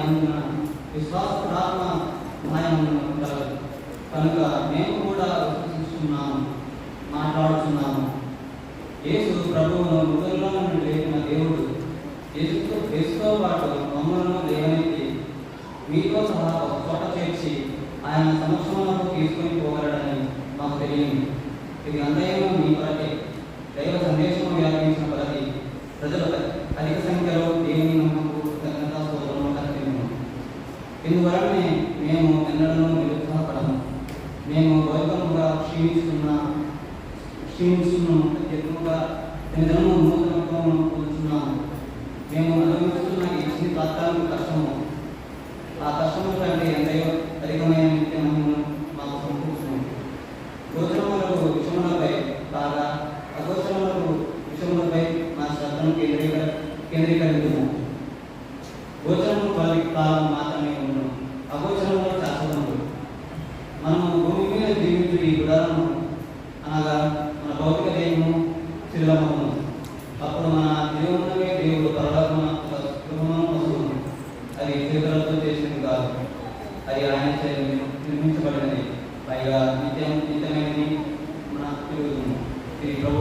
ఉన్నందున విశ్వాస ప్రార్థన సహాయమును కలదు. కనుక మేము కూడా విశ్వసిస్తున్నాము, మాట్లాడుతున్నాము. యేసు ప్రభువును మృతుల్లో నుండి లేపిన దేవుడు యేసుతో పాటు మమ్మలను లేవనెత్తి మీతో సహా ఒక చోట చేర్చి ఆయన సమక్షంలో తీసుకొని పోగలడని మాకు తెలియదు. ఇది అంతేమో మీ కొరకే దైవ సందేశం వ్యాపించిన ప్రతి ప్రజలు అధిక సంఖ్యలో దేవుని నమ్మకు కృతజ్ఞతాస్తుతులను కర్తవ్యము. ఇందువలనే మేము ఎన్నడూ నిరుత్సాహపడము. మేము భౌతికముగా క్షీణిస్తున్నాము, ఎక్కువగా దినదినము నూతనత్వము పొందుతున్నాము. మేము అనుభవిస్తున్న ఈ చిన్న తాత్కాలిక కష్టము ఆ కష్టము కంటే ఎంతయో అధికమైన నిత్యము మాకు సమకూర్చున్నాము. గోచరములకు విషయములపై కాగా అగోచరములకు విషయములపై మా శ్రద్ధను కేంద్రీకరించుము. గోచరము కాలం మాత్రమే ఉండును, అగోచరములో శాశ్వతములు. మనము భూమి మీద జీవించు ఈ గుడారము అనగా మన భౌతిక దేహము శిథిలమవును. అప్పుడు మన జీవనమే దేవుడు పరలోకమున గృహమును వస్తువును. అది చేతులతో చేసినది కాదు, అది ఆయన నిర్మించబడినది, పైగా నిత్యమైనది మన తిరుగుతుంది. ఇది ప్రభు